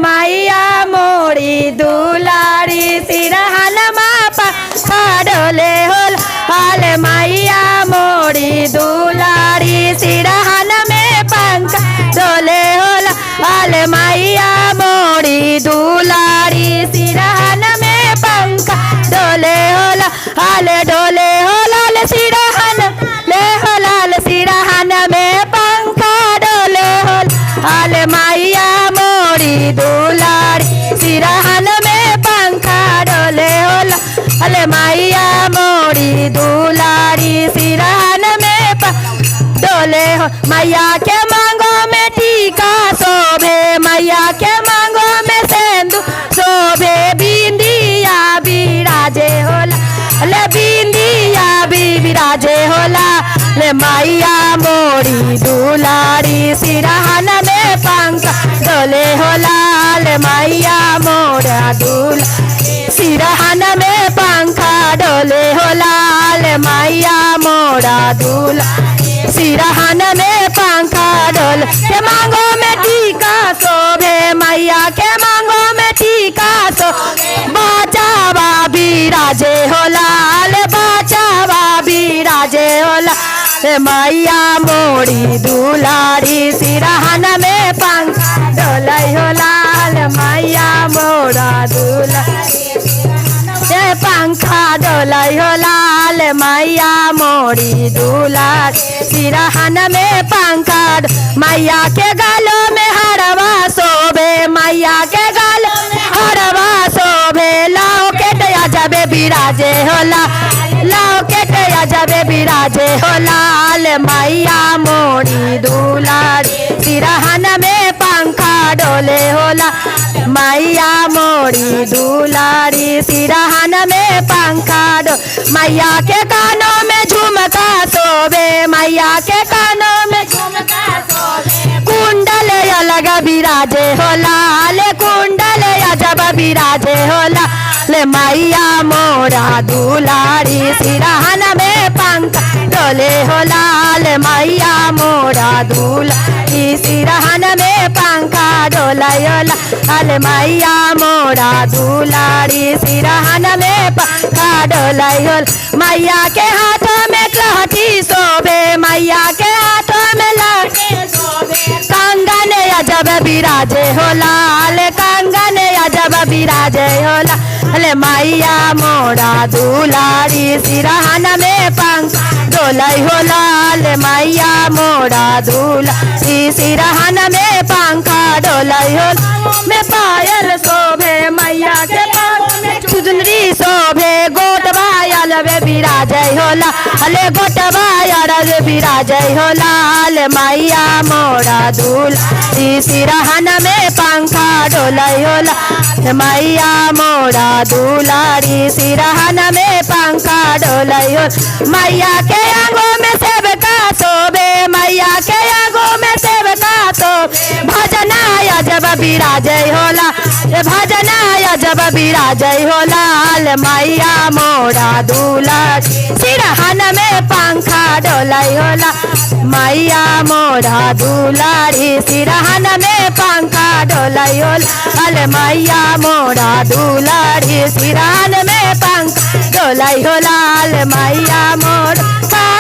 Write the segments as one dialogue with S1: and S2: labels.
S1: मैया मोरी दुलारी सिरहन मापा डोले होल हाल मैया मोरी दुलारी सिरहन में पंख डोले होल हाल मैया मोरी दुलारी सिरहन में पंख डोले होल हाल डोले होल हाल सिरहन ले होल हाल सिरहन में पंख डोले होल हाल मैया मोरी दुलारी सिरहन में पंखा डोले होला अले मैया मोरी दुलारी सिरहन में डोले हो मैया के मांगो में टीका शोभे मैया के मांगो में सेंदू शोभे बिंदिया बिराजे होला ले बिंदिया बिराजे होला ले मैया मोरी दुलारी सिरहन में पंखा डोले होला ले मैया मोरा दुल सिरहन में पंखा डोले होला ले मैया मोरा दुल सिरहन में पंखा डोल के मांगो में टीका शोभे मैया के मांगो में टीका सो बाचावा बिराजे होला ले बाचावा बिराजे होला ले मैया मोरी दुलारी सिरहन में पंखा डोलाई होला ले मैया मोरा दुलारी पंखा डोलाई होला ले मैया मोरी दुलारी सिरहन में पंखा मैया के गालों में हरवा शोभे मैया के गालों में हरवा शोभे लाओ के टया जबे बिराजे होला लाओ के टया जबे बिराजे होला ले मैया मोरी दुलारी सिरहन में पंखा डोले होला मैया मोरी दुलारी सिरहन में पंखा डो मैया के कानों में झुमका शोभे मैया के कानों में झुमका शोभे कुंडल अलग बिराजे होला ले कुंडल अजब बिराजे होला ले मैया मोरा दुलारी सिरहन में पंखा डोले होला ले मैया मोरा दुलारी सिरहन में पंखा डोलाई होला अले मैया मोरा दुलारी सिरहन में पंखा डोलाई होला मैया के हाथों में लहठी शोभे मैया के हाथों में लहठी शोभे कंगन अजब बिराजे होला ले कंगन अजब बिराजे होला ले मैया मोरा दुलारी सिरहन में पंखा डोलाई होला ले मैया मोरा दुलारी सिरहन में पंखा डोलाई होला में पायल शोभे मैया के पाँव में चुनरी शोभे गोटवा अलवे बिराजे होला अले गोटवा अलवे बिराजे होला ले मैया मोरा दुलारी सिरहन में पंखा डोलाई होला मैया मोरा दुलारी सिरहन में पंखा डोलाई होला मैया के आंगों में सेवका शोभे मैया के आंगों में सेवका शोभे भजना अजब बिराजे होला भजना अजब बिराजे होला ले मैया मोरा दुलारी सिरहन में पंखा डोलाई होला मैया मोरा दुलारी सिरहन में पंखा डोलाई होला ले मैया मोरा दुलारी सिरहन में पंखा डोलाई होला ले मैया मोरा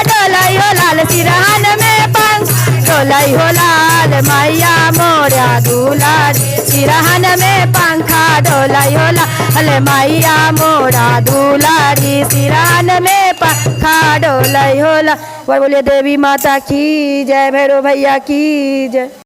S1: डोलाई होला ले सिरहन में पंखा डोलाई होला ले मैया मोरा दुलारी सिरहन में पंखा डोलाई होला ले मैया मोरा दुलारी सिरहन में पंखा डोलाई होला। बोलिए देवी माता की जय, भैरव भैया की जय।